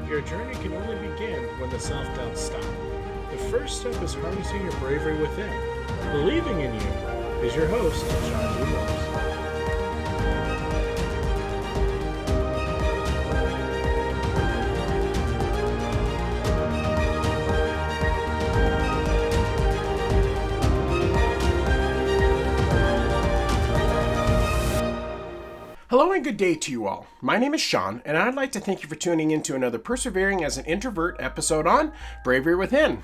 Your journey can only begin when the self-doubts stop. The first step is harnessing your bravery within. Believing in you is your host, Sean Williams. Hello and good day to you all. My name is Sean, and I'd like to thank you for tuning in to another Persevering as an Introvert episode on Bravery Within.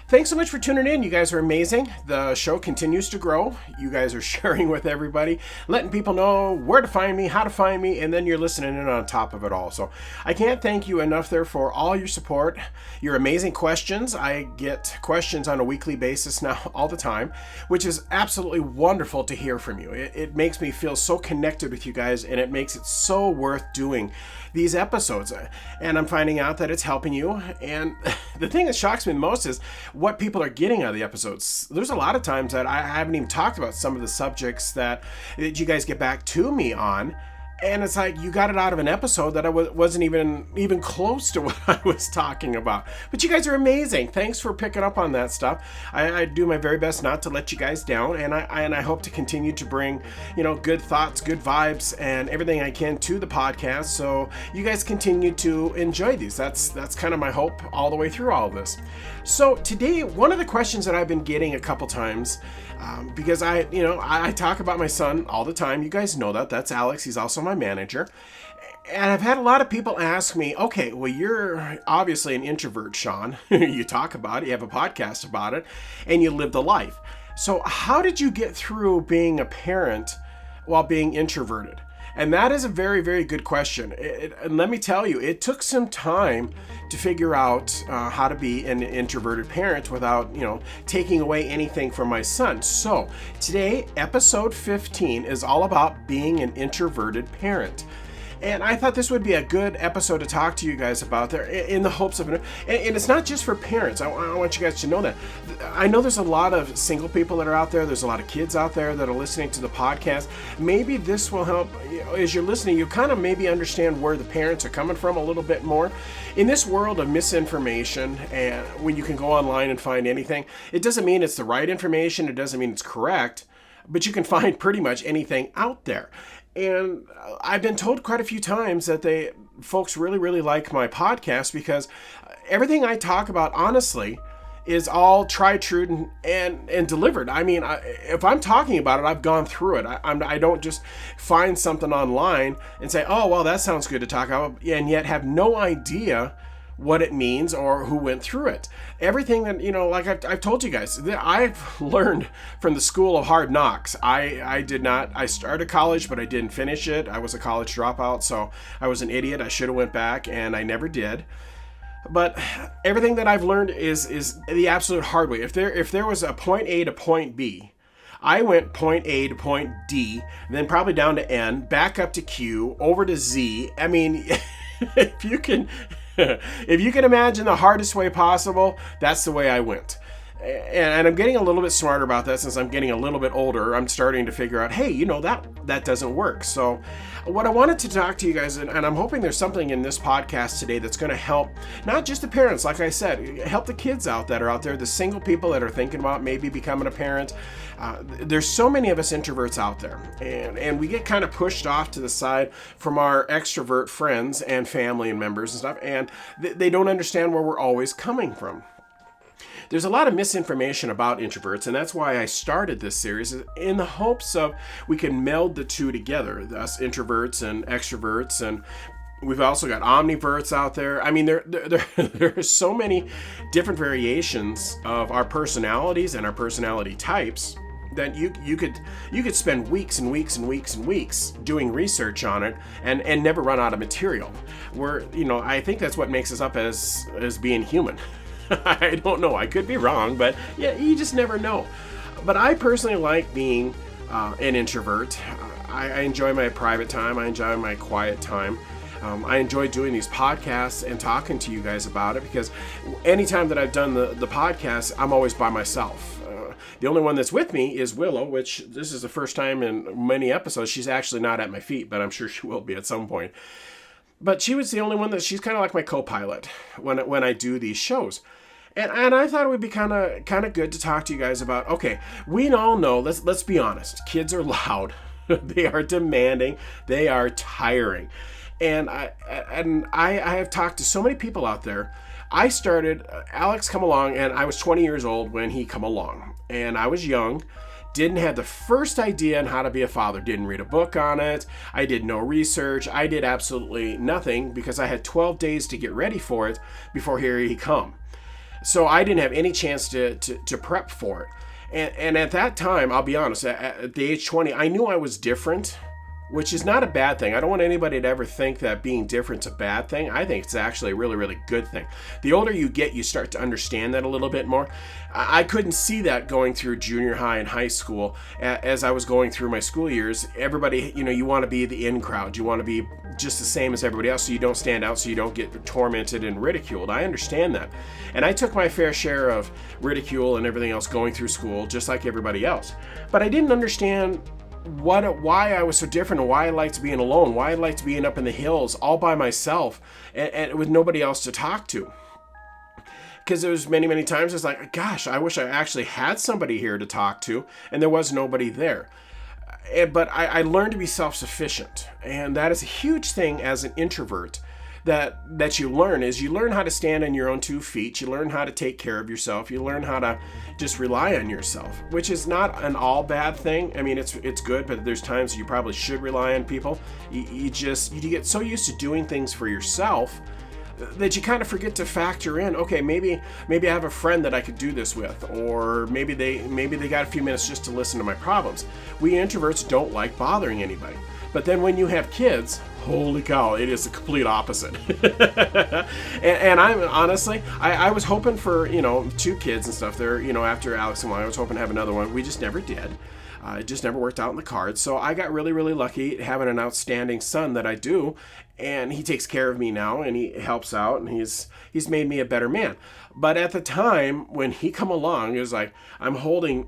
Thanks so much for tuning in. You guys are amazing. The show continues to grow. You guys are sharing with everybody, letting people know where to find me, how to find me, and then you're listening in on top of it all. So I can't thank you enough there for all your support, your amazing questions. I get questions on a weekly basis now all the time, which is absolutely wonderful to hear from you. It makes me feel so connected with you guys, and it makes it so worth doing these episodes. And I'm finding out that it's helping you. And the thing that shocks me the most is what people are getting out of the episodes. There's a lot of times that I haven't even talked about some of the subjects that you guys get back to me on. And it's like, you got it out of an episode that I wasn't even close to what I was talking about. But you guys are amazing. Thanks for picking up on that stuff. I do my very best not to let you guys down. And I hope to continue to bring, good thoughts, good vibes, and everything I can to the podcast. So you guys continue to enjoy these. That's kind of my hope all the way through all of this. So today, one of the questions that I've been getting a couple times, because I talk about my son all the time. You guys know that. That's Alex. He's also my manager. And I've had a lot of people ask me, okay, well, you're obviously an introvert, Sean. You talk about it, you have a podcast about it, and you live the life. So how did you get through being a parent while being introverted? And that is a very, very good question. And let me tell you, it took some time to figure out how to be an introverted parent without, taking away anything from my son. So today, episode 15 is all about being an introverted parent. And I thought this would be a good episode to talk to you guys about there in the hopes of, and it's not just for parents. I want you guys to know that. I know there's a lot of single people that are out there. There's a lot of kids out there that are listening to the podcast. Maybe this will help, as you're listening, you kind of maybe understand where the parents are coming from a little bit more. In this world of misinformation, and when you can go online and find anything, it doesn't mean it's the right information. It doesn't mean it's correct, but you can find pretty much anything out there. And I've been told quite a few times that folks really, really like my podcast because everything I talk about, honestly, is all tried, true, and delivered. I mean, if I'm talking about it, I've gone through it. I don't just find something online and say, oh, well, that sounds good to talk about, and yet have no idea what it means or who went through it. Everything that, like I've told you guys, that I've learned from the school of hard knocks. I started college, but I didn't finish it. I was a college dropout, so I was an idiot. I should have went back, and I never did. But everything that I've learned is the absolute hard way. If there was a point A to point B, I went point A to point D, then probably down to N, back up to Q, over to Z. I mean, if you can imagine the hardest way possible, that's the way I went. And I'm getting a little bit smarter about that since I'm getting a little bit older. I'm starting to figure out, hey, that doesn't work. So what I wanted to talk to you guys, and I'm hoping there's something in this podcast today that's going to help not just the parents, like I said, help the kids that are out there, the single people that are thinking about maybe becoming a parent. There's so many of us introverts out there, and we get kind of pushed off to the side from our extrovert friends and family and members and stuff, and they don't understand where we're always coming from. There's a lot of misinformation about introverts, and that's why I started this series in the hopes of we can meld the two together, us introverts and extroverts, and we've also got omniverts out there. I mean, there are so many different variations of our personalities and our personality types that you could spend weeks and weeks and weeks and weeks doing research on it and never run out of material. I think that's what makes us up as being human. I don't know. I could be wrong, but yeah, you just never know. But I personally like being an introvert. I enjoy my private time. I enjoy my quiet time. I enjoy doing these podcasts and talking to you guys about it because anytime that I've done the podcast, I'm always by myself. The only one that's with me is Willow, which this is the first time in many episodes she's actually not at my feet, but I'm sure she will be at some point. But she was the only one that she's kind of like my co-pilot when I do these shows. And I thought it would be kind of good to talk to you guys about, okay, we all know, let's be honest, kids are loud. They are demanding. They are tiring. And I have talked to so many people out there. Alex come along, and I was 20 years old when he come along. And I was young, didn't have the first idea on how to be a father, didn't read a book on it. I did no research. I did absolutely nothing because I had 12 days to get ready for it before here he come. So I didn't have any chance to prep for it. And at that time, I'll be honest, at the age 20, I knew I was different, which is not a bad thing. I don't want anybody to ever think that being different's a bad thing. I think it's actually a really, really good thing. The older you get, you start to understand that a little bit more. I couldn't see that going through junior high and high school. As I was going through my school years, everybody, you want to be the in crowd. You want to be just the same as everybody else so you don't stand out, so you don't get tormented and ridiculed. I understand that. And I took my fair share of ridicule and everything else going through school, just like everybody else. But I didn't understand why I was so different, and why I liked being alone, why I liked being up in the hills all by myself and with nobody else to talk to. Because there was many times it's like, gosh, I wish I actually had somebody here to talk to, and there was nobody there. But I learned to be self-sufficient, and that is a huge thing as an introvert that you learn how to stand on your own 2 feet. You learn how to take care of yourself. You learn how to just rely on yourself, which is not an all bad thing. I mean, it's good, but there's times you probably should rely on people. You get so used to doing things for yourself that you kind of forget to factor in, okay, maybe I have a friend that I could do this with, or maybe they got a few minutes just to listen to my problems. We introverts don't like bothering anybody. But then when you have kids, holy cow, it is the complete opposite. and I'm honestly, I was hoping for, 2 kids and stuff there, after Alex and I was hoping to have another one. We just never did. It just never worked out in the cards. So I got really, really lucky having an outstanding son that I do. And he takes care of me now, and he helps out, and he's made me a better man. But at the time when he come along, it was like I'm holding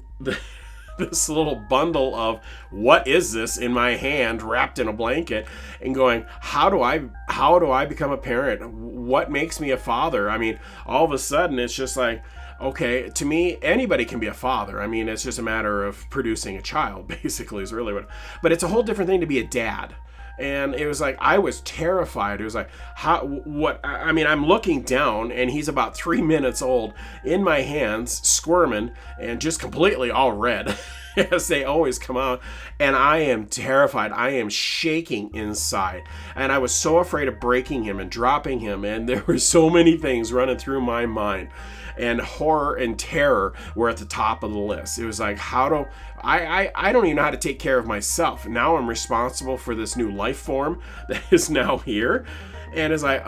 this little bundle of what is this in my hand, wrapped in a blanket, and going, how do I become a parent? What makes me a father? I mean, all of a sudden it's just like, okay, to me, anybody can be a father. I mean, it's just a matter of producing a child, basically, is really what. But it's a whole different thing to be a dad. And it was like, I was terrified. It was like, I'm looking down, and he's about 3 minutes old in my hands, squirming and just completely all red as they always come out. And I am terrified. I am shaking inside. And I was so afraid of breaking him and dropping him. And there were so many things running through my mind. And horror and terror were at the top of the list. It was like, I don't even know how to take care of myself. Now I'm responsible for this new life form that is now here. And it's like,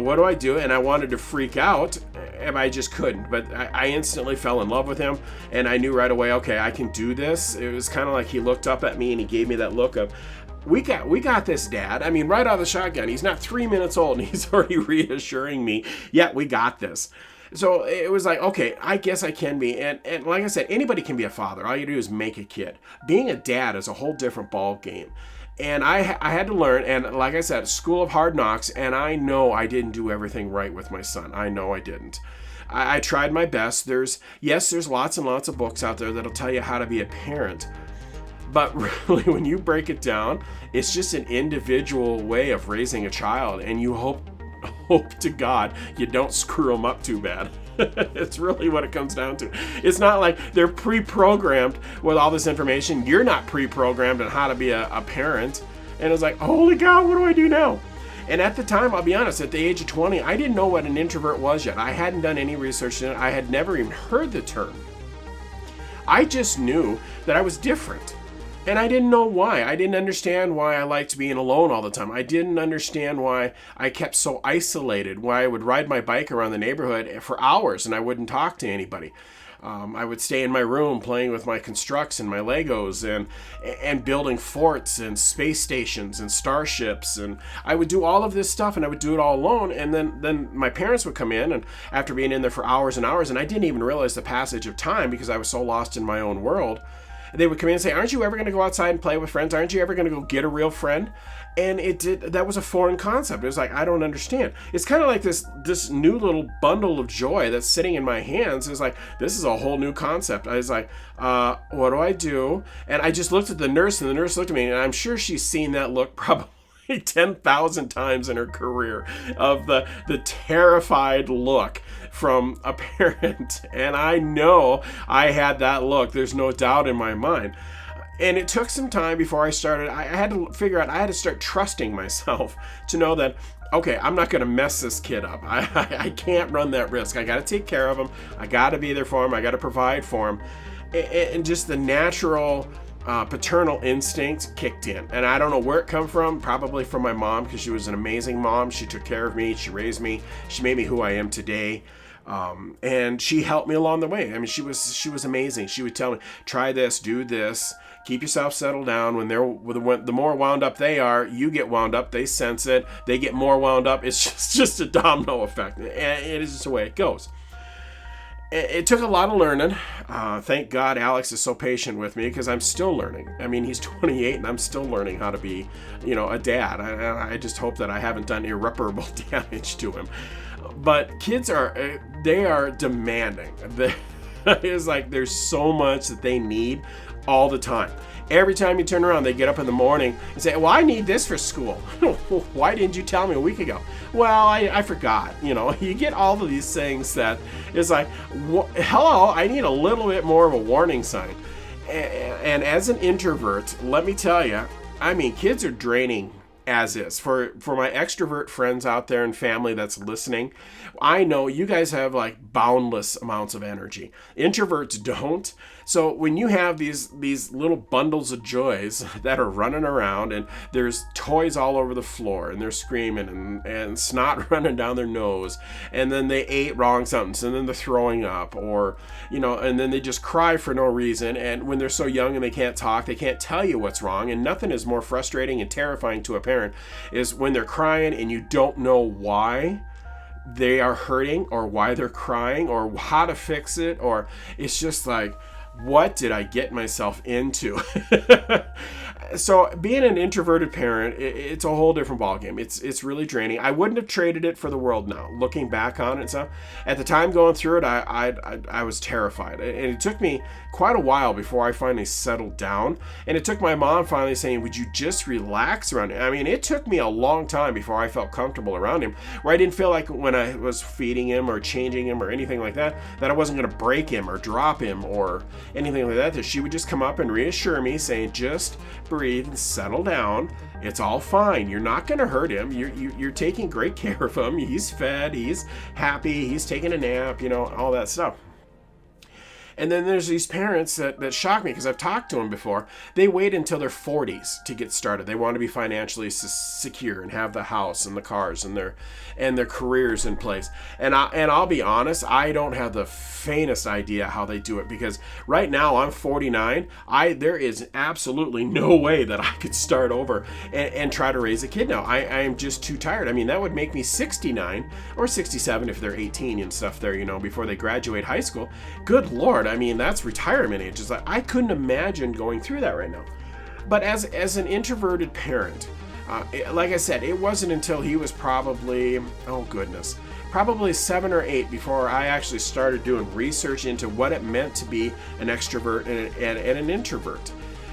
what do I do? And I wanted to freak out, and I just couldn't. But I instantly fell in love with him, and I knew right away, okay, I can do this. It was kind of like he looked up at me, and he gave me that look of, we got this, Dad. I mean, right out of the shotgun. He's not 3 minutes old, and he's already reassuring me, yeah, we got this. So it was like, okay, I guess I can be. And like I said, anybody can be a father. All you do is make a kid. Being a dad is a whole different ball game. And I had to learn, and like I said, school of hard knocks, and I know I didn't do everything right with my son. I know I didn't. I tried my best. There's lots and lots of books out there that'll tell you how to be a parent. But really, when you break it down, it's just an individual way of raising a child, and you hope to God you don't screw them up too bad. It's really what it comes down to. It's not like they're pre-programmed with all this information. You're not pre-programmed on how to be a parent. And it's like, holy cow, what do I do now? And at the time, I'll be honest, at the age of 20, I didn't know what an introvert was yet. I hadn't done any research in it. I had never even heard the term. I just knew that I was different. And I didn't know why. I didn't understand why I liked being alone all the time. I didn't understand why I kept so isolated, why I would ride my bike around the neighborhood for hours and I wouldn't talk to anybody. I would stay in my room playing with my constructs and my Legos and building forts and space stations and starships. And I would do all of this stuff, and I would do it all alone. And then my parents would come in, and after being in there for hours and hours, and I didn't even realize the passage of time because I was so lost in my own world. they would come in and say, aren't you ever going to go outside and play with friends? Aren't you ever going to go get a real friend? And that was a foreign concept. It was like, I don't understand. It's kind of like this new little bundle of joy that's sitting in my hands. It's like, this is a whole new concept. I was like, what do I do? And I just looked at the nurse, and the nurse looked at me, and I'm sure she's seen that look probably 10,000 times in her career, of the terrified look from a parent. And I know I had that look. There's no doubt in my mind. And it took some time before I started. I had to figure out, I had to start trusting myself to know that, okay, I'm not going to mess this kid up. I can't run that risk. I got to take care of him. I got to be there for him. I got to provide for him. And just the natural paternal instinct kicked in. And I don't know where it come from. Probably from my mom, because she was an amazing mom. She took care of me. She raised me. She made me who I am today. And she helped me along the way. I mean, she was amazing. She would tell me, try this, do this, keep yourself settled down. When the more wound up they are, you get wound up. They sense it. They get more wound up. It's just a domino effect. And it is just the way it goes. It took a lot of learning. Thank God Alex is so patient with me, because I'm still learning. I mean, he's 28 and I'm still learning how to be, a dad. I just hope that I haven't done irreparable damage to him. But kids are demanding. It's like there's so much that they need all the time. Every time you turn around, they get up in the morning and say, well, I need this for school. Why didn't you tell me a week ago? Well, I forgot. You get all of these things that is like, hello, I need a little bit more of a warning sign. And as an introvert, let me tell you, I mean, kids are draining as is. For my extrovert friends out there and family that's listening, I know you guys have like boundless amounts of energy. Introverts don't. So when you have these little bundles of joys that are running around, and there's toys all over the floor, and they're screaming and snot running down their nose, and then they ate wrong something, and then they're throwing up, or and then they just cry for no reason. And when they're so young and they can't talk, they can't tell you what's wrong. And nothing is more frustrating and terrifying to a parent is when they're crying and you don't know why they are hurting, or why they're crying, or how to fix it, or it's just like, what did I get myself into? So being an introverted parent, it's a whole different ballgame. It's really draining. I wouldn't have traded it for the world now, looking back on it and stuff. At the time going through it, I was terrified. And it took me quite a while before I finally settled down. And it took my mom finally saying, would you just relax around him? I mean, it took me a long time before I felt comfortable around him, where I didn't feel like when I was feeding him or changing him or anything like that I wasn't going to break him or drop him or anything like that she would just come up and reassure me, saying, just breathe and settle down. It's all fine. You're not going to hurt him. You're taking great care of him. He's fed. He's happy. He's taking a nap, all that stuff. And then there's these parents that shock me, because I've talked to them before. They wait until their 40s to get started. They want to be financially secure and have the house and the cars and their careers in place. And I'll be honest, I don't have the faintest idea how they do it, because right now I'm 49. There is absolutely no way that I could start over and try to raise a kid now. I am just too tired. I mean, that would make me 69 or 67 if they're 18 and stuff there, before they graduate high school. Good Lord. I mean, that's retirement age. It's like, I couldn't imagine going through that right now. But as an introverted parent, like I said, it wasn't until he was probably 7 or 8 before I actually started doing research into what it meant to be an extrovert and an introvert.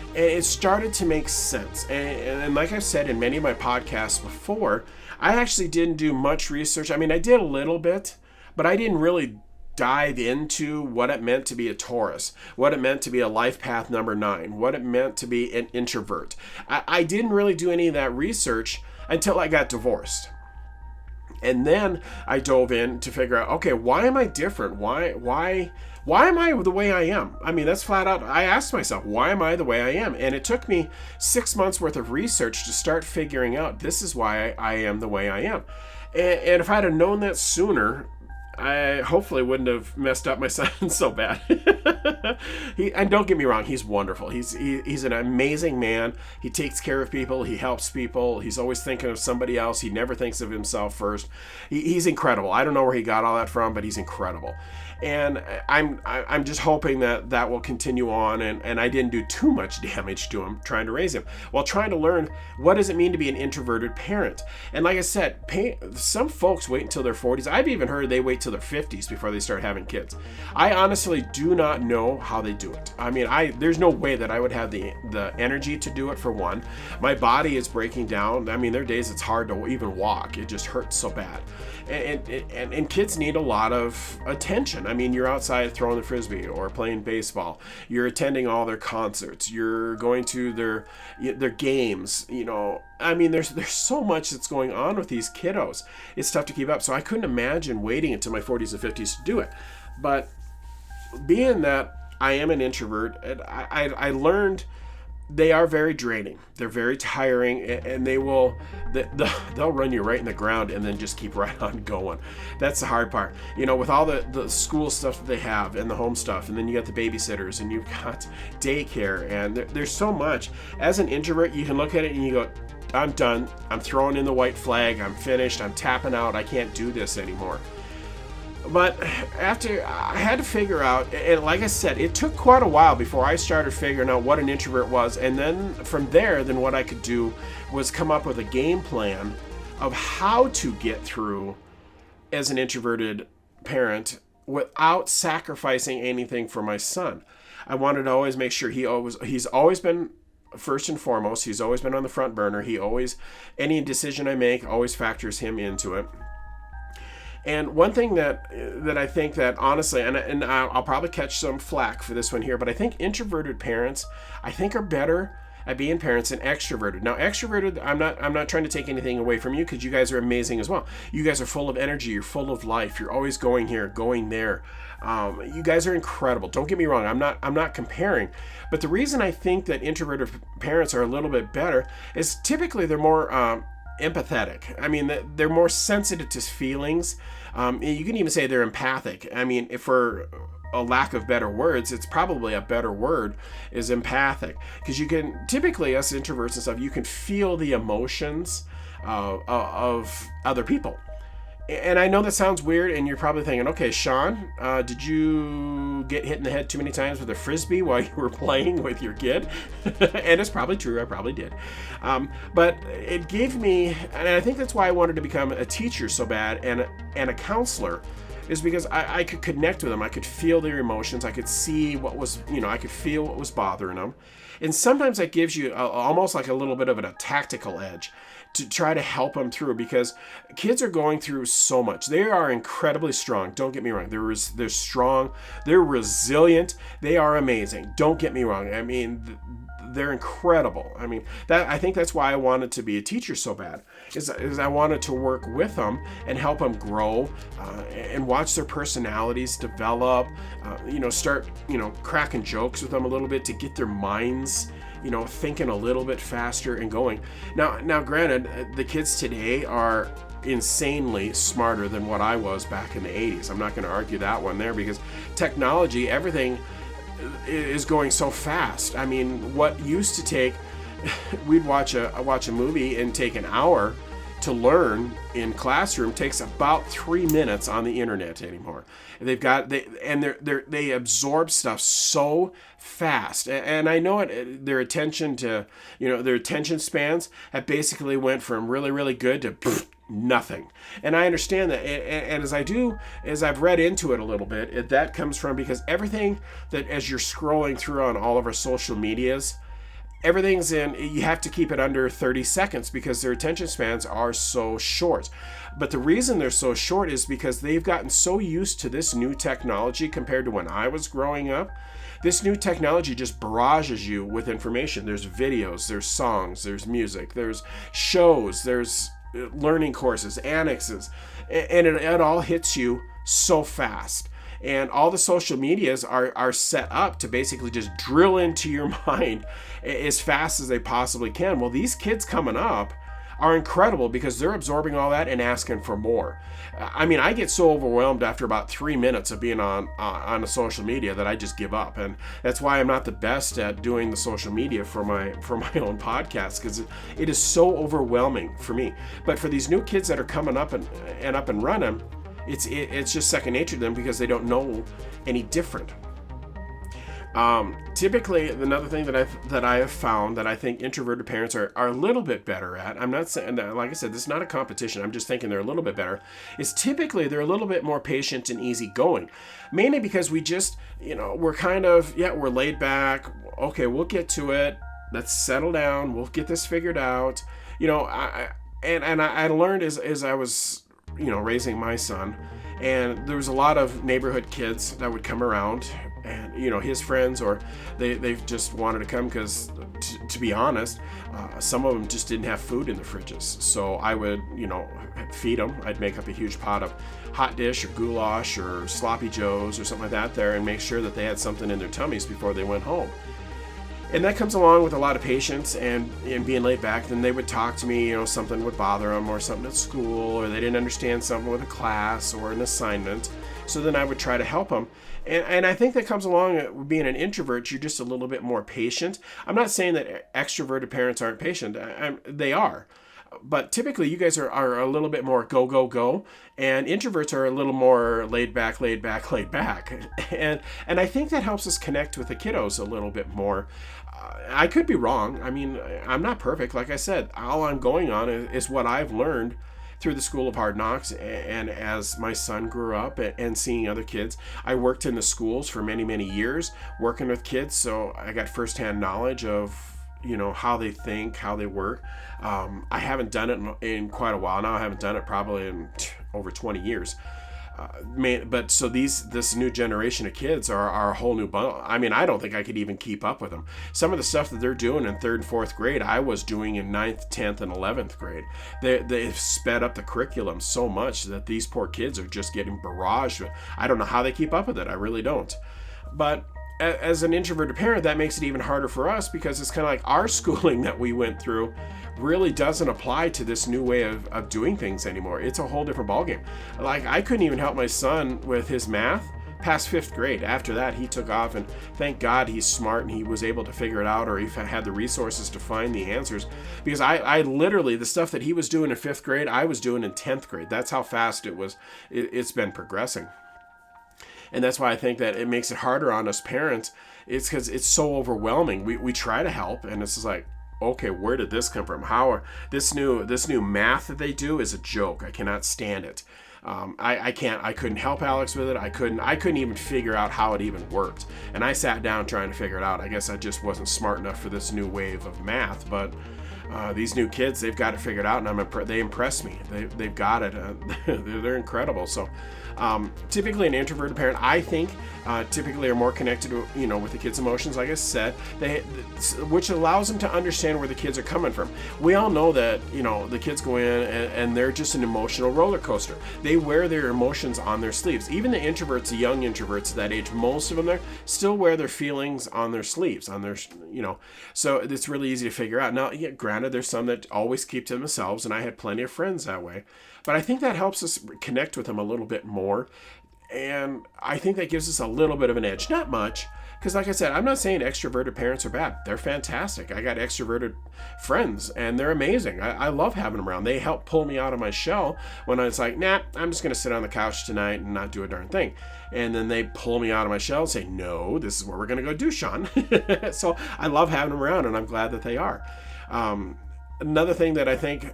And it started to make sense. And like I've said in many of my podcasts before, I actually didn't do much research. I mean, I did a little bit, but I didn't really dive into what it meant to be a Taurus, what it meant to be a life path number 9, what it meant to be an introvert. I didn't really do any of that research until I got divorced. And then I dove in to figure out, okay, why am I different? Why am I the way I am? I mean, that's flat out. I asked myself, why am I the way I am? And it took me 6 months worth of research to start figuring out, this is why I am the way I am. And if I'd have known that sooner, I hopefully wouldn't have messed up my son so bad. And don't get me wrong, he's wonderful. He's an amazing man. He takes care of people. He helps people. He's always thinking of somebody else. He never thinks of himself first. He's incredible. I don't know where he got all that from, but he's incredible. And I'm just hoping that will continue on, and I didn't do too much damage to him trying to raise him while trying to learn what does it mean to be an introverted parent. And like I said, some folks wait until their 40s. I've even heard they wait till their 50s before they start having kids. I honestly do not know how they do it. I mean, there's no way that I would have the energy to do it. For one, my body is breaking down. I mean, there are days it's hard to even walk. It just hurts so bad. And kids need a lot of attention. I mean, you're outside throwing the frisbee or playing baseball. You're attending all their concerts. You're going to their games. You know, I mean, there's so much that's going on with these kiddos. It's tough to keep up. So I couldn't imagine waiting until my 40s and 50s to do it. But being that I am an introvert, I learned they are very draining. They're very tiring, and they'll run you right in the ground and then just keep right on going. That's the hard part. You know, with all the school stuff that they have and the home stuff, and then you got the babysitters and you've got daycare, and there's so much. As an introvert, you can look at it and you go, I'm done. I'm throwing in the white flag. I'm finished. I'm tapping out. I can't do this anymore. But after I had to figure out, and like I said, it took quite a while before I started figuring out what an introvert was. And then from there, then what I could do was come up with a game plan of how to get through as an introverted parent without sacrificing anything for my son. I wanted to always make sure he's always been first and foremost. He's always been on the front burner. Any decision I make always factors him into it. And one thing that I think that honestly, and I'll probably catch some flack for this one here, but I think introverted parents, I think, are better at being parents than extroverted. Now, extroverted, I'm not trying to take anything away from you, because you guys are amazing as well. You guys are full of energy. You're full of life. You're always going here, going there. You guys are incredible. Don't get me wrong. I'm not comparing, but the reason I think that introverted parents are a little bit better is typically they're more empathetic. I mean, they're more sensitive to feelings. You can even say they're empathic. I mean, if for a lack of better words, it's probably a better word is empathic, because you can typically, us introverts and stuff, you can feel the emotions of other people. And I know that sounds weird, and you're probably thinking, okay, Sean, did you get hit in the head too many times with a frisbee while you were playing with your kid? And it's probably true, I probably did. But it gave me, and I think that's why I wanted to become a teacher so bad, and a counselor, is because I could connect with them. I could feel their emotions. I could see I could feel what was bothering them. And sometimes that gives you almost like a little bit of a tactical edge to try to help them through, because kids are going through so much. They are incredibly strong. Don't get me wrong. They're strong. They're resilient. They are amazing. Don't get me wrong. I mean, they're incredible. I mean, I think that's why I wanted to be a teacher so bad, is I wanted to work with them and help them grow, and watch their personalities develop, start, cracking jokes with them a little bit to get their minds, thinking a little bit faster and going. Now, granted, the kids today are insanely smarter than what I was back in the 80s. I'm not going to argue that one there, because technology, everything is going so fast. I mean, what used to take, we'd watch a movie and take an hour to learn in classroom, takes about 3 minutes on the internet anymore. They absorb stuff so fast, and I know it. Their attention spans have basically went from really, really good to nothing. And I understand that, and as I've read into it a little bit, that comes from because everything that, as you're scrolling through on all of our social medias, everything's you have to keep it under 30 seconds because their attention spans are so short. But the reason they're so short is because they've gotten so used to this new technology compared to when I was growing up. This new technology just barrages you with information. There's videos, there's songs, there's music, there's shows, there's learning courses, annexes, and it all hits you so fast. And all the social medias are set up to basically just drill into your mind as fast as they possibly can. Well, these kids coming up are incredible because they're absorbing all that and asking for more. I mean, I get so overwhelmed after about 3 minutes of being on a social media that I just give up. And that's why I'm not the best at doing the social media for my own podcast, because it is so overwhelming for me. But for these new kids that are coming up and up and running, It's just second nature to them because they don't know any different. Typically, another thing that I have found that I think introverted parents are a little bit better at, I'm not saying that, like I said, this is not a competition, I'm just thinking they're a little bit better, is typically they're a little bit more patient and easygoing. Mainly because we just, we're kind of, we're laid back, okay, we'll get to it, let's settle down, we'll get this figured out. I learned as I was, raising my son, and there was a lot of neighborhood kids that would come around, and his friends, or they just wanted to come because, to be honest, some of them just didn't have food in the fridges. So I would, feed them. I'd make up a huge pot of hot dish or goulash or sloppy joes or something like that there, and make sure that they had something in their tummies before they went home. And that comes along with a lot of patience and being laid back. Then they would talk to me, something would bother them, or something at school, or they didn't understand something with a class or an assignment. So then I would try to help them. And I think that comes along with being an introvert. You're just a little bit more patient. I'm not saying that extroverted parents aren't patient. They are. But typically you guys are a little bit more go, go, go. And introverts are a little more laid back. And I think that helps us connect with the kiddos a little bit more. I could be wrong. I mean, I'm not perfect. Like I said, all I'm going on is what I've learned through the School of Hard Knocks, and as my son grew up and seeing other kids. I worked in the schools for many, many years working with kids, so I got firsthand knowledge of how they think, how they work. I haven't done it in quite a while now. I haven't done it probably in over 20 years. But so this new generation of kids are a whole new bundle. I mean, I don't think I could even keep up with them. Some of the stuff that they're doing in 3rd and 4th grade, I was doing in 9th, 10th, and 11th grade. They've sped up the curriculum so much that these poor kids are just getting barraged with. I don't know how they keep up with it. I really don't. But as an introverted parent, that makes it even harder for us, because it's kind of like our schooling that we went through really doesn't apply to this new way of doing things anymore. It's a whole different ballgame. Like, I couldn't even help my son with his math past 5th grade. After that, he took off, and thank God he's smart and he was able to figure it out, or he had the resources to find the answers. Because I literally, the stuff that he was doing in 5th grade, I was doing in 10th grade. That's how fast it's been progressing. And that's why I think that it makes it harder on us parents. It's because it's so overwhelming. We try to help, and it's just like, okay, where did this come from? This new math that they do is a joke. I cannot stand it. I couldn't help Alex with it. I couldn't even figure out how it even worked. And I sat down trying to figure it out. I guess I just wasn't smart enough for this new wave of math, but these new kids, they've got it figured out, and they impress me. They've got it. They're incredible. So typically an introverted parent, I think, typically are more connected to, with the kids' emotions, like I said, which allows them to understand where the kids are coming from. We all know that, the kids go in and they're just an emotional roller coaster. They wear their emotions on their sleeves. Even the introverts, the young introverts at that age, most of them there still wear their feelings on their sleeves, so it's really easy to figure out. Now, granted, there's some that always keep to themselves, and I had plenty of friends that way, but I think that helps us connect with them a little bit more. And I think that gives us a little bit of an edge. Not much, because like I said, I'm not saying extroverted parents are bad. They're fantastic. I got extroverted friends, and they're amazing. I love having them around. They help pull me out of my shell when I was like, nah, I'm just going to sit on the couch tonight and not do a darn thing. And then they pull me out of my shell and say, no, this is what we're going to go do, Sean. So I love having them around, and I'm glad that they are. Another thing that I think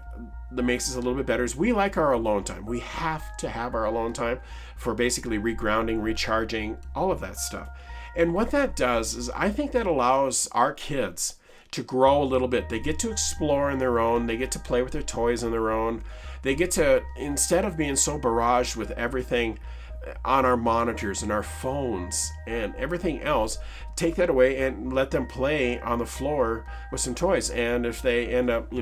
that makes us a little bit better is we like our alone time. We have to have our alone time for basically regrounding, recharging, all of that stuff. And what that does is I think that allows our kids to grow a little bit. They get to explore on their own. They get to play with their toys on their own. They get to, instead of being so barraged with everything on our monitors and our phones and everything else, take that away and let them play on the floor with some toys. And if they end up,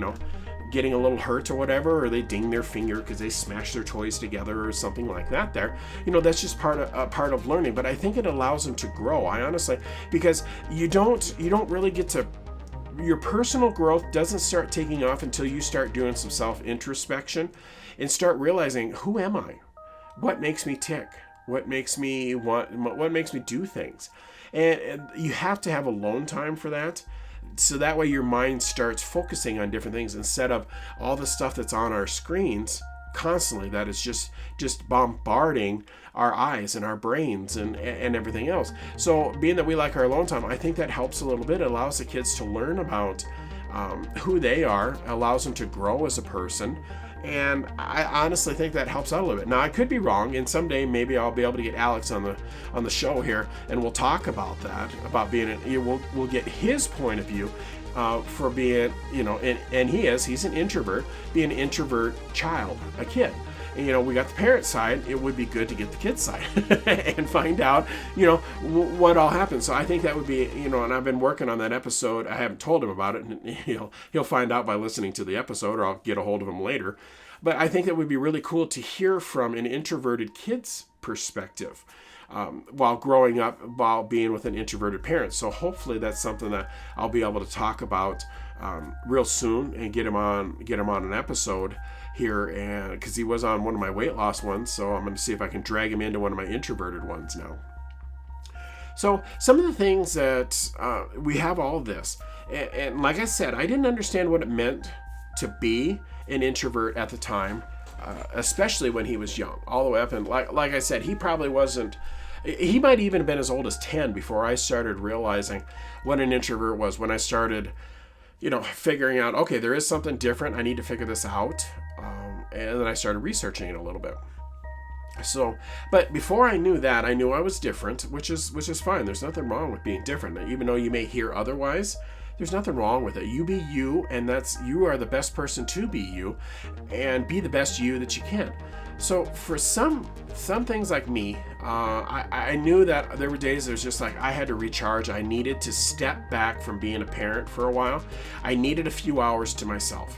getting a little hurt or whatever, or they ding their finger because they smash their toys together or something like that there, that's just part of learning. But I think it allows them to grow. I honestly, because you don't really get to, your personal growth doesn't start taking off until you start doing some self-introspection and start realizing, who am I? What makes me tick? What makes me do things? And you have to have alone time for that. So that way your mind starts focusing on different things instead of all the stuff that's on our screens constantly that is just bombarding our eyes and our brains and everything else. So being that we like our alone time, I think that helps a little bit. It allows the kids to learn about who they are, allows them to grow as a person. And I honestly think that helps out a little bit. Now, I could be wrong, and someday maybe I'll be able to get Alex on the show here, and we'll talk about that, about being we'll get his point of view for being, and he's an introvert, being an introvert child, a kid. And, we got the parent side. It would be good to get the kid side and find out, what all happens. So I think that would be, and I've been working on that episode. I haven't told him about it, and he'll find out by listening to the episode, or I'll get a hold of him later. But I think that would be really cool to hear from an introverted kid's perspective while growing up, while being with an introverted parent. So hopefully that's something that I'll be able to talk about real soon and get him on an episode here, and because he was on one of my weight loss ones, so I'm going to see if I can drag him into one of my introverted ones now. So some of the things that we have all this, and like I said, I didn't understand what it meant to be an introvert at the time, especially when he was young, all the way up. And like I said, he probably wasn't. He might even have been as old as 10 before I started realizing what an introvert was. When I started, figuring out, okay, there is something different. I need to figure this out. And then I started researching it a little bit. So, but before I knew that, I knew I was different, which is fine. There's nothing wrong with being different. Even though you may hear otherwise, there's nothing wrong with it. You be you, and you are the best person to be you, and be the best you that you can. So for some things like me, I knew that there were days that was just like I had to recharge. I needed to step back from being a parent for a while. I needed a few hours to myself.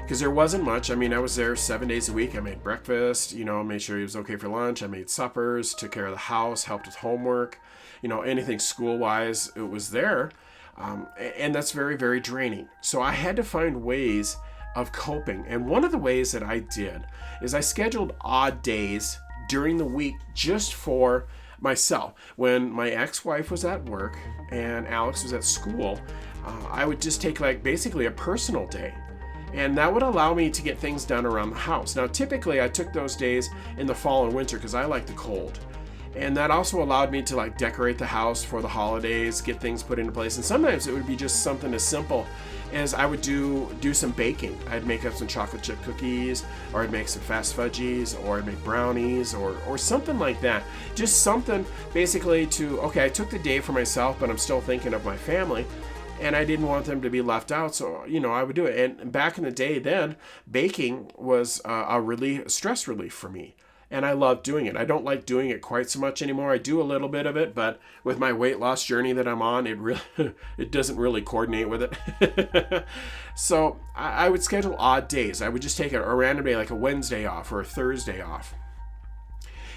Because there wasn't much. I mean, I was there 7 days a week. I made breakfast, made sure he was okay for lunch. I made suppers, took care of the house, helped with homework, anything school-wise, it was there. And that's very, very draining. So I had to find ways of coping. And one of the ways that I did is I scheduled odd days during the week just for myself. When my ex-wife was at work and Alex was at school, I would just take basically a personal day. And that would allow me to get things done around the house. Now, typically, I took those days in the fall and winter because I like the cold. And that also allowed me to decorate the house for the holidays, get things put into place. And sometimes it would be just something as simple as I would do some baking. I'd make up some chocolate chip cookies, or I'd make some fast fudgies, or I'd make brownies, or something like that. Just something basically I took the day for myself, but I'm still thinking of my family. And I didn't want them to be left out, so I would do it. And back in the day, then baking was a stress relief for me, and I loved doing it. I don't like doing it quite so much anymore. I do a little bit of it, but with my weight loss journey that I'm on, it doesn't really coordinate with it. So I would schedule odd days. I would just take a random day, like a Wednesday off or a Thursday off.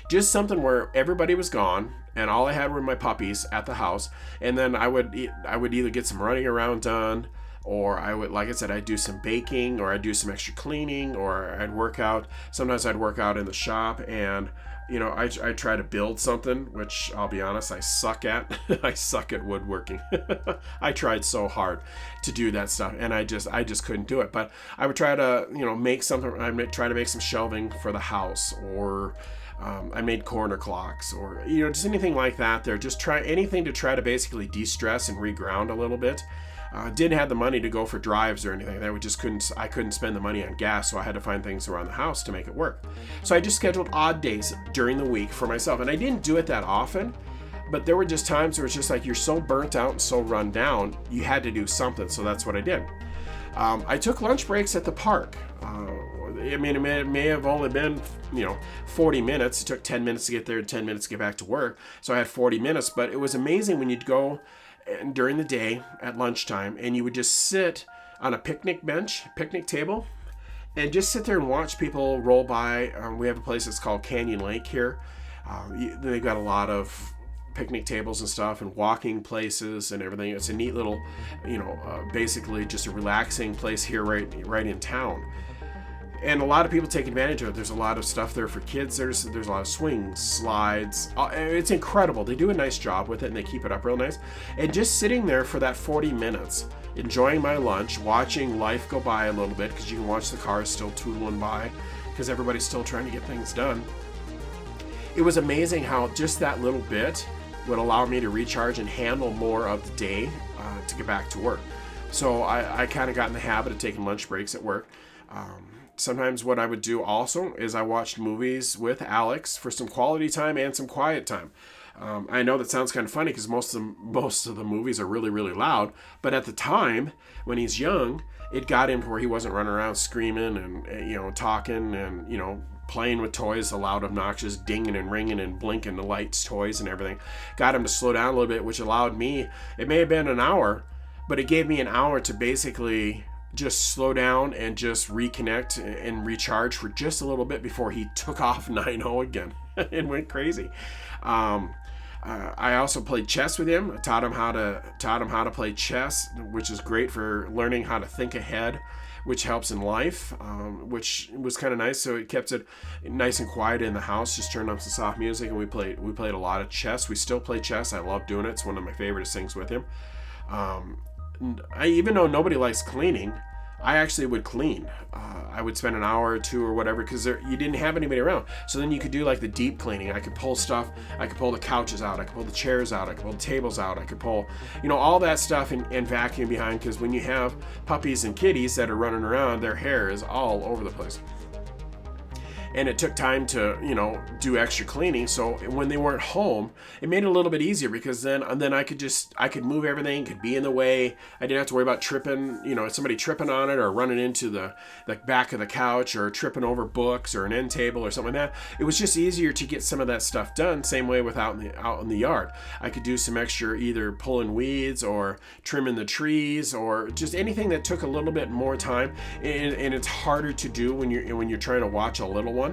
Just something where everybody was gone and all I had were my puppies at the house. And then I would either get some running around done, or I would, like I said, I'd do some baking, or I'd do some extra cleaning, or I'd work out. Sometimes I'd work out in the shop, and I try to build something, which I'll be honest, I suck at. I suck at woodworking. I tried so hard to do that stuff, and I just couldn't do it. But I would try to, make something. I'd try to make some shelving for the house, or I made corner clocks, or just anything like that. Just try anything to try to basically de-stress and reground a little bit. Didn't have the money to go for drives or anything. I couldn't spend the money on gas, so I had to find things around the house to make it work. So I just scheduled odd days during the week for myself, and I didn't do it that often. But there were just times where it's just like you're so burnt out and so run down, you had to do something. So that's what I did. I took lunch breaks at the park. It may have only been, 40 minutes. It took 10 minutes to get there and 10 minutes to get back to work. So I had 40 minutes, but it was amazing when you'd go during the day at lunchtime and you would just sit on a picnic table, and just sit there and watch people roll by. We have a place that's called Canyon Lake here. They've got a lot of picnic tables and stuff and walking places and everything. It's a neat little, basically just a relaxing place here right in town. And a lot of people take advantage of it. There's a lot of stuff there for kids. There's a lot of swings, slides. It's incredible. They do a nice job with it, and they keep it up real nice. And just sitting there for that 40 minutes, enjoying my lunch, watching life go by a little bit, because you can watch the cars still tootling by, because everybody's still trying to get things done. It was amazing how just that little bit would allow me to recharge and handle more of the day to get back to work. So I kind of got in the habit of taking lunch breaks at work. Sometimes what I would do also is I watched movies with Alex for some quality time and some quiet time. I know that sounds kind of funny because most of the movies are really, really loud. But at the time, when he's young, it got him to where he wasn't running around screaming and talking and playing with toys, the loud, obnoxious dinging and ringing and blinking the lights, toys and everything. Got him to slow down a little bit, which allowed me. It may have been an hour, but it gave me an hour to basically just slow down and just reconnect and recharge for just a little bit before he took off 9-0 again and went crazy. I also played chess with him. I taught him how to play chess, which is great for learning how to think ahead, which helps in life, which was kind of nice. So it kept it nice and quiet in the house. Just turned up some soft music, and we played a lot of chess. We still play chess. I love doing it. It's one of my favorite things with him. Even though nobody likes cleaning, I actually would clean. I would spend an hour or two or whatever because you didn't have anybody around. So then you could do like the deep cleaning. I could pull stuff. I could pull the couches out. I could pull the chairs out. I could pull the tables out. I could pull, all that stuff and vacuum behind, because when you have puppies and kitties that are running around, their hair is all over the place. And it took time to, do extra cleaning. So when they weren't home, it made it a little bit easier because then I could move everything, could be in the way. I didn't have to worry about tripping, somebody tripping on it or running into the back of the couch or tripping over books or an end table or something like that. It was just easier to get some of that stuff done. Same way with out in the yard. I could do some extra either pulling weeds or trimming the trees or just anything that took a little bit more time. And it's harder to do when you're trying to watch a little one.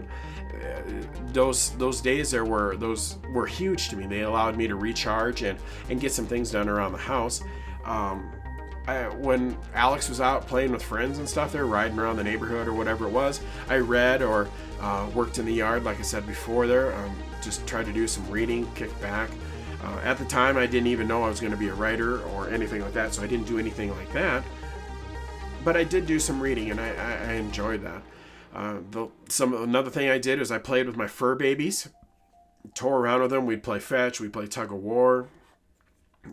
Those days were huge to me. They allowed me to recharge and get some things done around the house. When Alex was out playing with friends and stuff, they're riding around the neighborhood or whatever it was, I read or worked in the yard, like I said before there. Just tried to do some reading, kick back. At the time, I didn't even know I was going to be a writer or anything like that, so I didn't do anything like that. But I did do some reading, and I enjoyed that. Another thing I did is I played with my fur babies, tore around with them. We'd play fetch, we'd play tug of war,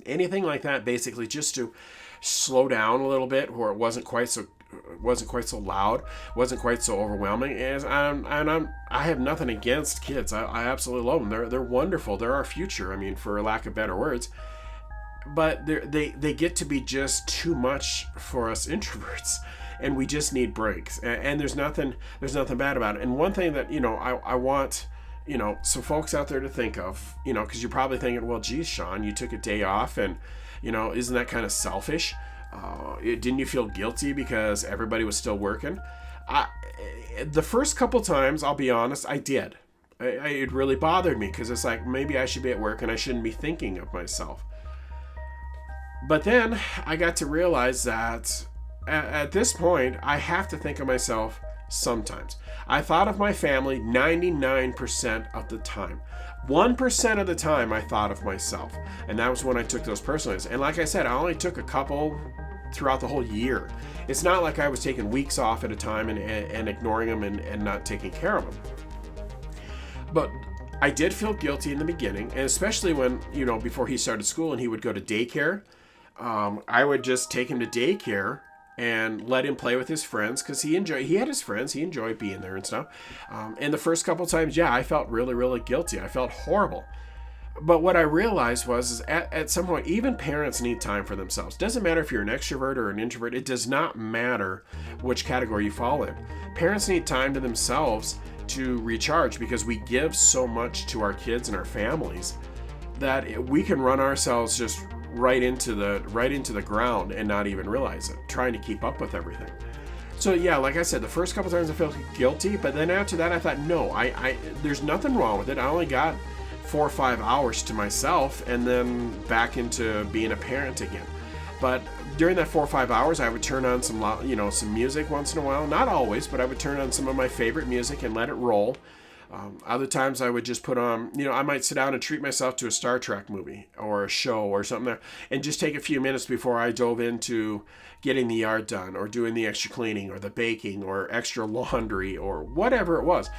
anything like that, basically just to slow down a little bit, where it wasn't quite so loud, wasn't quite so overwhelming. And I have nothing against kids. I absolutely love them. They're wonderful. They're our future. I mean, for lack of better words. But they get to be just too much for us introverts. And we just need breaks, and there's nothing bad about it. And one thing that I want some folks out there to think of, because you're probably thinking, well, geez, Sean, you took a day off, and isn't that kind of selfish? Didn't you feel guilty because everybody was still working? The first couple times, I'll be honest, I did. It really bothered me because it's like maybe I should be at work and I shouldn't be thinking of myself. But then I got to realize that. At this point, I have to think of myself sometimes. I thought of my family 99% of the time. 1% of the time I thought of myself. And that was when I took those personal days. And like I said, I only took a couple throughout the whole year. It's not like I was taking weeks off at a time and ignoring them and not taking care of them. But I did feel guilty in the beginning, and especially when, before he started school and he would go to daycare, I would just take him to daycare and let him play with his friends because he had his friends. He enjoyed being there and stuff. And the first couple times, I felt really, really guilty. I felt horrible. But what I realized was at some point, even parents need time for themselves. Doesn't matter if you're an extrovert or an introvert. It does not matter which category you fall in. Parents need time to themselves to recharge because we give so much to our kids and our families that we can run ourselves just right into the ground and not even realize it, trying to keep up with everything. So like I said, the first couple times I felt guilty, but then after that I thought, no, I there's nothing wrong with it. I only got 4 or 5 hours to myself and then back into being a parent again. But during that 4 or 5 hours, I would turn on some music once in a while. Not always, but I would turn on some of my favorite music and let it roll. Other times I would just put on, I might sit down and treat myself to a Star Trek movie or a show or something there, and just take a few minutes before I dove into getting the yard done or doing the extra cleaning or the baking or extra laundry or whatever it was.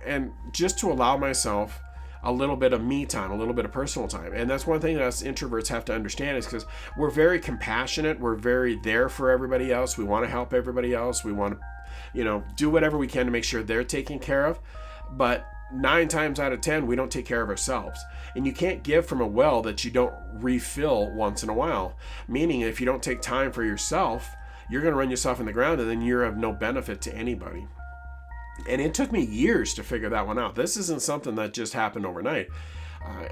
And just to allow myself a little bit of me time, a little bit of personal time. And that's one thing that us introverts have to understand, is because we're very compassionate. We're very there for everybody else. We want to help everybody else. We want to, do whatever we can to make sure they're taken care of. But 9 times out of 10, we don't take care of ourselves. And you can't give from a well that you don't refill once in a while. Meaning, if you don't take time for yourself, you're going to run yourself in the ground, and then you're of no benefit to anybody. And it took me years to figure that one out. This isn't something that just happened overnight.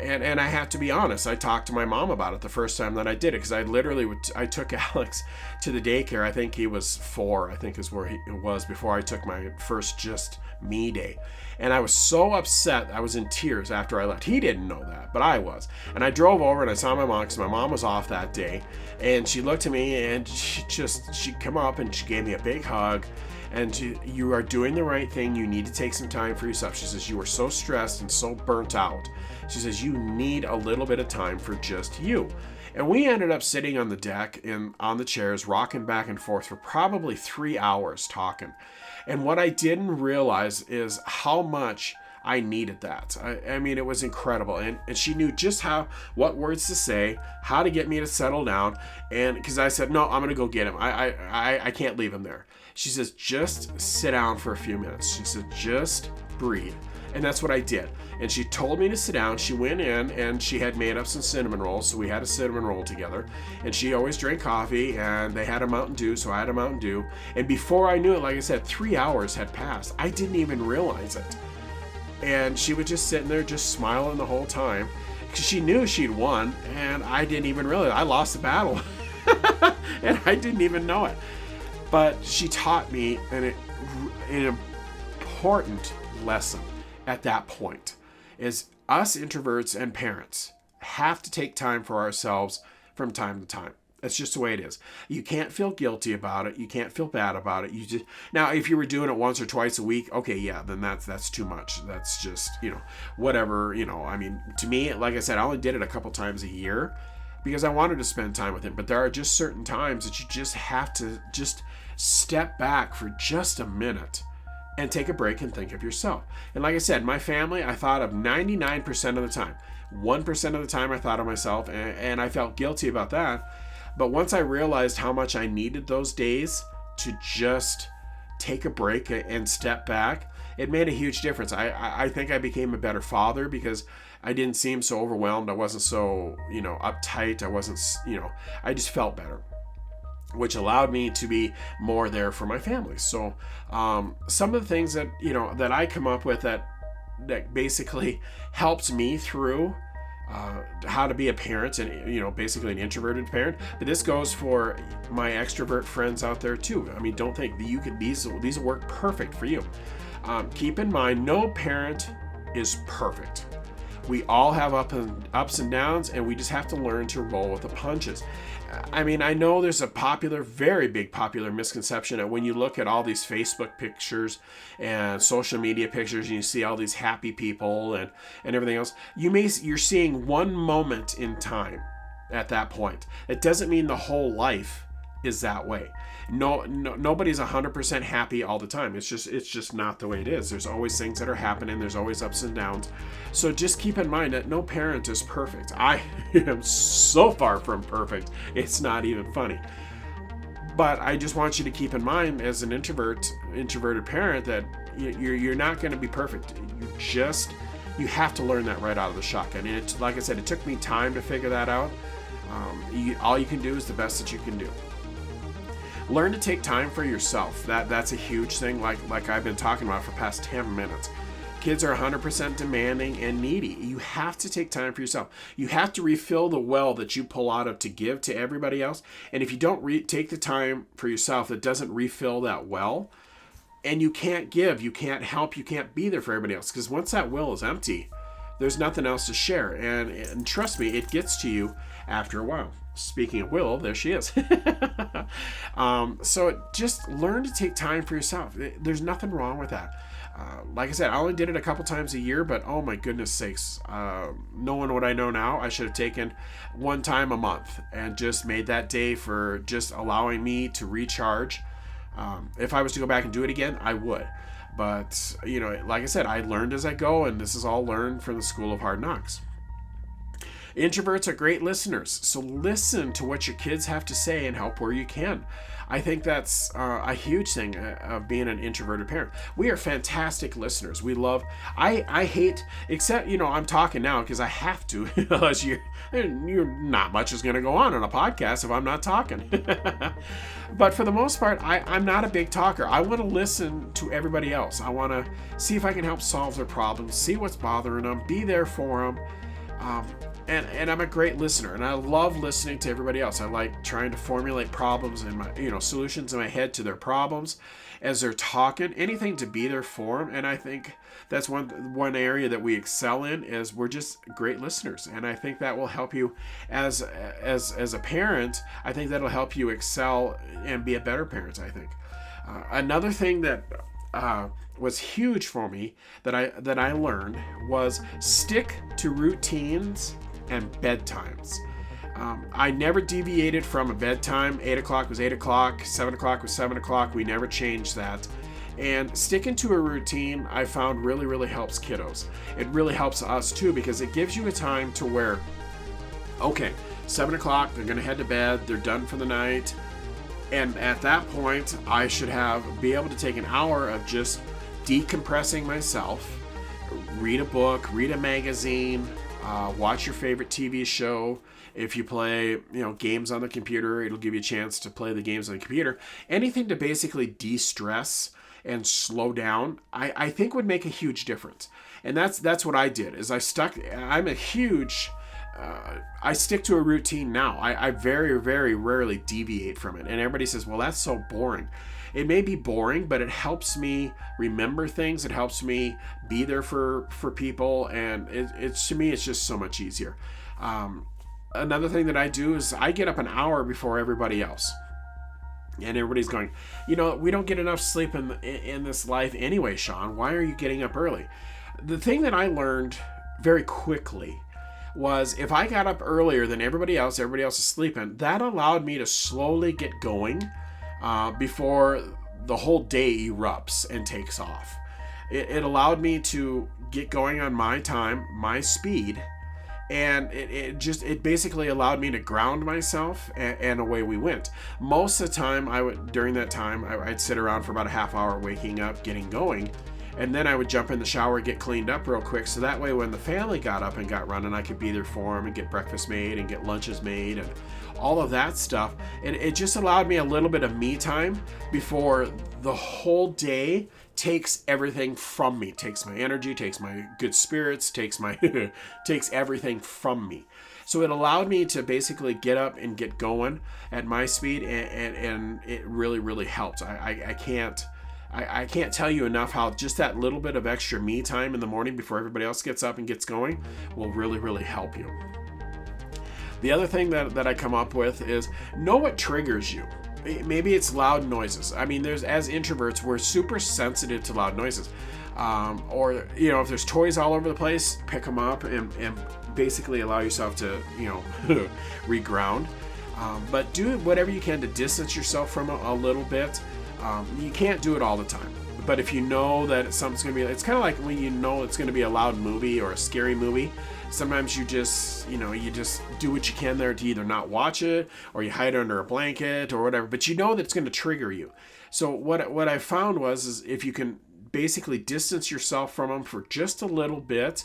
And I have to be honest, I talked to my mom about it the first time that I did it, because I took Alex to the daycare. I think he was 4, I think is where he was, before I took my first just me day. And I was so upset, I was in tears after I left. He didn't know that, but I was. And I drove over and I saw my mom, because my mom was off that day. And she looked at me and she come up and she gave me a big hug. And you are doing the right thing. You need to take some time for yourself. She says, you are so stressed and so burnt out. She says, you need a little bit of time for just you. And we ended up sitting on the deck and on the chairs, rocking back and forth for probably 3 hours talking. And what I didn't realize is how much I needed that. I mean, it was incredible. And she knew just what words to say, how to get me to settle down. And because I said, no, I'm going to go get him. I can't leave him there. She says, just sit down for a few minutes. She said, just breathe. And that's what I did. And she told me to sit down. She went in and she had made up some cinnamon rolls. So we had a cinnamon roll together. And she always drank coffee, and they had a Mountain Dew. So I had a Mountain Dew. And before I knew it, like I said, 3 hours had passed. I didn't even realize it. And she was just sitting there, just smiling the whole time, because she knew she'd won. And I didn't even realize I lost the battle. And I didn't even know it. But she taught me an important lesson at that point, is us introverts and parents have to take time for ourselves from time to time. That's just the way it is. You can't feel guilty about it. You can't feel bad about it. Now, if you were doing it once or twice a week, okay, yeah, then that's too much. That's just, whatever, I mean, to me, like I said, I only did it a couple times a year because I wanted to spend time with him. But there are just certain times that you just have to just step back for just a minute and take a break and think of yourself. And like I said, my family, I thought of 99% of the time. 1% of the time I thought of myself, and I felt guilty about that. But once I realized how much I needed those days to just take a break and step back, it made a huge difference. I think I became a better father because I didn't seem so overwhelmed. I wasn't so, uptight. I wasn't, I just felt better, which allowed me to be more there for my family. So some of the things that, that I come up with that basically helps me through how to be a parent and, basically an introverted parent. But this goes for my extrovert friends out there too. I mean, don't think that these will work perfect for you. Keep in mind, no parent is perfect. We all have ups and downs, and we just have to learn to roll with the punches. I mean, I know there's a very big popular misconception that when you look at all these Facebook pictures and social media pictures, and you see all these happy people and everything else, you're seeing one moment in time at that point. It doesn't mean the whole life is that way. No, nobody's 100% happy all the time. It's just not the way it is. There's always things that are happening. There's always ups and downs. So just keep in mind that no parent is perfect. I am so far from perfect. It's not even funny. But I just want you to keep in mind, as an introverted parent, that you're not going to be perfect. You have to learn that right out of the shotgun. And like I said, it took me time to figure that out. All you can do is the best that you can do. Learn to take time for yourself. That's a huge thing, like I've been talking about for the past 10 minutes. Kids are 100% demanding and needy. You have to take time for yourself. You have to refill the well that you pull out of to give to everybody else. And if you don't take the time for yourself, it doesn't refill that well. And you can't give, you can't help, you can't be there for everybody else. Because once that well is empty, there's nothing else to share. And trust me, it gets to you after a while. Speaking of Willow, there she is. So just learn to take time for yourself. There's nothing wrong with that. Like I said, I only did it a couple times a year, but oh my goodness sakes, knowing what I know now, I should have taken one time a month and just made that day for just allowing me to recharge. If I was to go back and do it again, I would. But, like I said, I learned as I go, and this is all learned from the School of Hard Knocks. Introverts are great listeners, so listen to what your kids have to say and help where you can. I think that's a huge thing of being an introverted parent. We are fantastic listeners. We love, I hate, except, I'm talking now because I have to, unless you're not much is going to go on a podcast if I'm not talking. But for the most part, I'm not a big talker. I want to listen to everybody else. I want to see if I can help solve their problems, see what's bothering them, be there for them. And I'm a great listener, and I love listening to everybody else. I like trying to formulate problems in my, solutions in my head to their problems as they're talking, anything to be there for them. And I think that's one area that we excel in is we're just great listeners. And I think that will help you as a parent. I think that'll help you excel and be a better parent, I think. Another thing that was huge for me that I learned was stick to routines and bedtimes. I never deviated from a bedtime. 8 o'clock was 8 o'clock, 7 o'clock was 7 o'clock. We never changed that. And sticking to a routine, I found really, really helps kiddos. It really helps us too, because it gives you a time to where, okay, 7 o'clock, they're going to head to bed, they're done for the night. And at that point, I should be able to take an hour of just decompressing myself, read a book, read a magazine, watch your favorite TV show. If you play, games on the computer, it'll give you a chance to play the games on the computer. Anything to basically de-stress and slow down, I think would make a huge difference. And that's what I did. Is I stick to a routine now. I very, very rarely deviate from it. And everybody says, well, that's so boring. It may be boring, but it helps me remember things. It helps me be there for people. And it's to me, it's just so much easier. Another thing that I do is I get up an hour before everybody else. And everybody's going, we don't get enough sleep in this life anyway, Sean. Why are you getting up early? The thing that I learned very quickly was if I got up earlier than everybody else is sleeping, that allowed me to slowly get going before the whole day erupts and takes off. It allowed me to get going on my time, my speed, and it basically allowed me to ground myself, and away we went. Most of the time, during that time, I'd sit around for about a half hour waking up, getting going, and then I would jump in the shower, get cleaned up real quick, so that way when the family got up and got running, I could be there for them and get breakfast made and get lunches made and all of that stuff. And it just allowed me a little bit of me time before the whole day takes everything from me, takes my energy, takes my good spirits, takes everything from me. So it allowed me to basically get up and get going at my speed, and it really, really helped. I can't tell you enough how just that little bit of extra me time in the morning before everybody else gets up and gets going will really, really help you. The other thing that I come up with is know what triggers you. Maybe it's loud noises. I mean, as introverts, we're super sensitive to loud noises. Or, if there's toys all over the place, pick them up and basically allow yourself to, reground. But do whatever you can to distance yourself from a little bit. You can't do it all the time. But if you know that something's going to be, it's kind of like when it's going to be a loud movie or a scary movie. Sometimes you just do what you can there to either not watch it or you hide under a blanket or whatever, but that it's going to trigger you. So what I found is if you can basically distance yourself from them for just a little bit,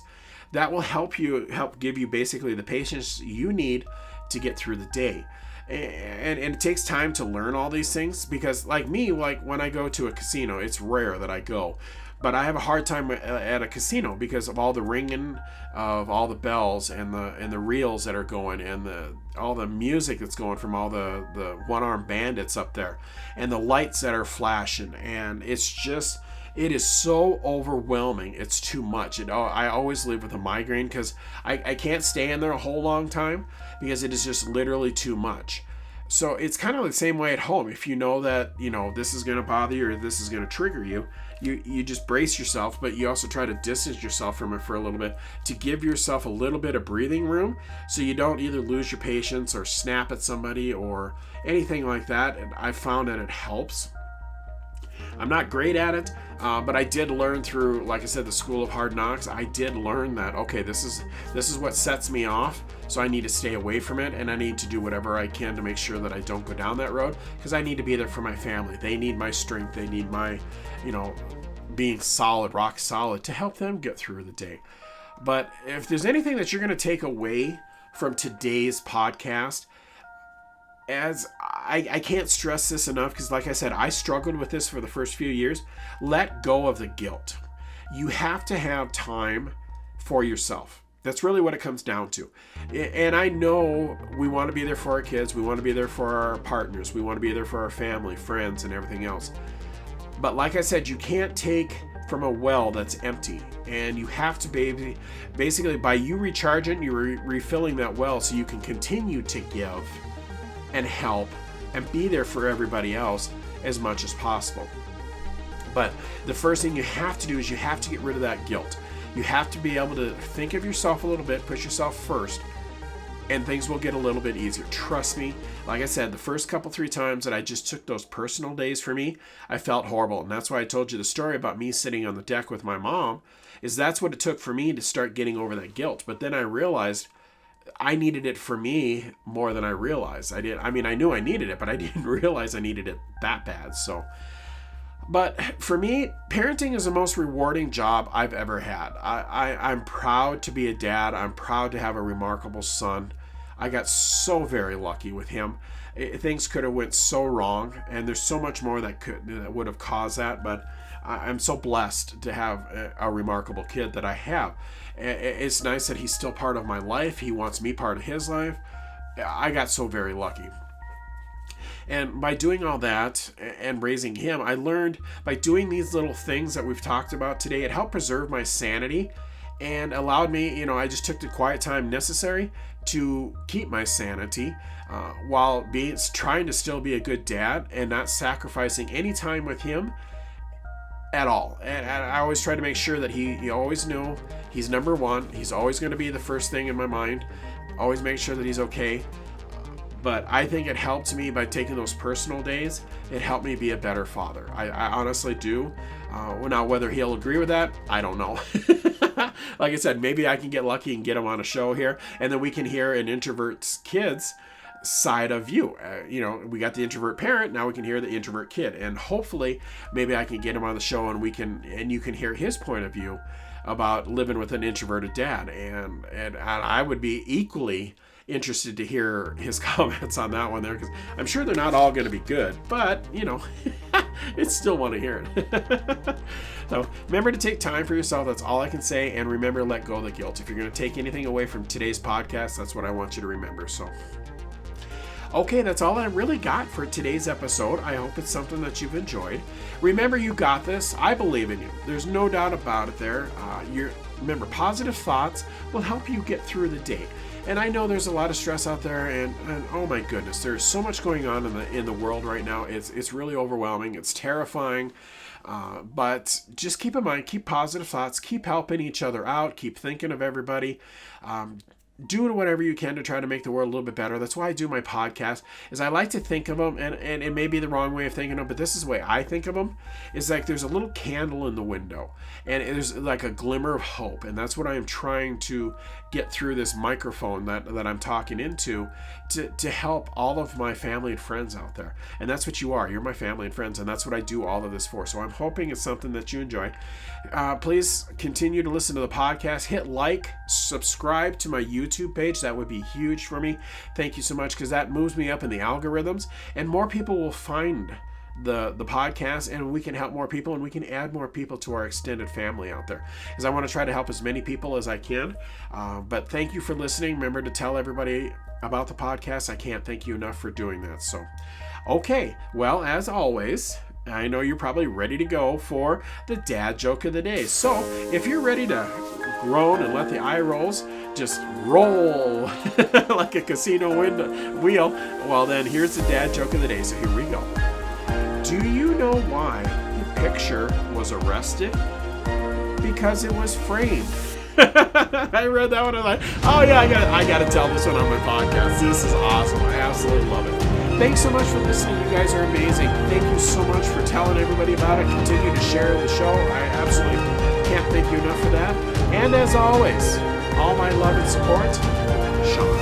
that will help give you basically the patience you need to get through the day. And it takes time to learn all these things because like when I go to a casino, it's rare that I go. But I have a hard time at a casino because of all the ringing of all the bells and the reels that are going and all the music that's going from all the one-armed bandits up there and the lights that are flashing, and it is so overwhelming. It's too much. I always live with a migraine because I can't stay in there a whole long time because it is just literally too much. So it's kind of the same way at home. If you know that, this is going to bother you or this is going to trigger you, you just brace yourself, but you also try to distance yourself from it for a little bit to give yourself a little bit of breathing room so you don't either lose your patience or snap at somebody or anything like that. And I found that it helps. I'm not great at it, but I did learn through, like I said, the School of Hard Knocks. I did learn that, okay, this is what sets me off, so I need to stay away from it, and I need to do whatever I can to make sure that I don't go down that road, because I need to be there for my family. They need my strength. They need my, being solid, rock solid, to help them get through the day. But if there's anything that you're going to take away from today's podcast, as I can't stress this enough, because like I said, I struggled with this for the first few years. Let go of the guilt. You have to have time for yourself. That's really what it comes down to. And I know we want to be there for our kids. We want to be there for our partners. We want to be there for our family, friends, and everything else. But like I said, you can't take from a well that's empty. And you have to basically, by you recharging, you're refilling that well so you can continue to give and help and be there for everybody else as much as possible. But the first thing you have to do is you have to get rid of that guilt. You have to be able to think of yourself a little bit, put yourself first, and things will get a little bit easier. Trust me. Like I said, the first 3 times that I just took those personal days for me, I felt horrible. And that's why I told you the story about me sitting on the deck with my mom, is that's what it took for me to start getting over that guilt. But then I realized I needed it for me more than I realized. I knew I needed it, but I didn't realize I needed it that bad. But for me, parenting is the most rewarding job I've ever had. I'm proud to be a dad. I'm proud to have a remarkable son. I got so very lucky with him. Things could have went so wrong, and there's so much more that would have caused that, but I'm so blessed to have a remarkable kid that I have. It's nice that he's still part of my life. He wants me part of his life. I got so very lucky. And by doing all that and raising him, I learned by doing these little things that we've talked about today, it helped preserve my sanity and allowed me, I just took the quiet time necessary to keep my sanity while trying to still be a good dad and not sacrificing any time with him at all. And I always try to make sure that he always knew he's number one. He's always going to be the first thing in my mind. Always make sure that he's okay. But I think it helped me by taking those personal days. It helped me be a better father. I honestly do. Now, whether he'll agree with that, I don't know. Like I said, maybe I can get lucky and get him on a show here, and then we can hear an introvert's kid's side of you. We got the introvert parent, now we can hear the introvert kid, and hopefully maybe I can get him on the show and you can hear his point of view about living with an introverted dad, and I would be equally interested to hear his comments on that one there, because I'm sure they're not all going to be good, but it's still want to hear it. So remember to take time for yourself. That's all I can say. And remember, let go of the guilt. If you're going to take anything away from today's podcast, that's what I want you to remember. So okay, that's all I really got for today's episode. I hope it's something that you've enjoyed. Remember, you got this. I believe in you. There's no doubt about it there. Remember, positive thoughts will help you get through the day. And I know there's a lot of stress out there, and oh my goodness, there's so much going on in the world right now. It's really overwhelming. It's terrifying. But just keep in mind, keep positive thoughts, keep helping each other out, keep thinking of everybody. Do whatever you can to try to make the world a little bit better. That's why I do my podcast, is I like to think of them, and it may be the wrong way of thinking of them, but this is the way I think of them, is like there's a little candle in the window, and there's like a glimmer of hope, and that's what I am trying to get through this microphone that I'm talking into to help all of my family and friends out there. And that's what you are. You're my family and friends, and that's what I do all of this for. So I'm hoping it's something that you enjoy. Please continue to listen to the podcast. Hit like, subscribe to my YouTube page. That would be huge for me. Thank you so much, because that moves me up in the algorithms, and more people will find the podcast, and we can help more people, and we can add more people to our extended family out there, because I want to try to help as many people as I can. But thank you for listening. Remember to tell everybody about the podcast. I can't thank you enough for doing that. So okay, well, as always, I know you're probably ready to go for the dad joke of the day. So if you're ready to groan and let the eye rolls just roll like a casino wheel, well then here's the dad joke of the day. So here we go. Do you know why the picture was arrested? Because it was framed. I read that one and I'm like, oh yeah, I gotta tell this one on my podcast. This is awesome. I absolutely love it. Thanks so much for listening. You guys are amazing. Thank you so much for telling everybody about it. Continue to share the show. I absolutely can't thank you enough for that. And as always, all my love and support, Sean.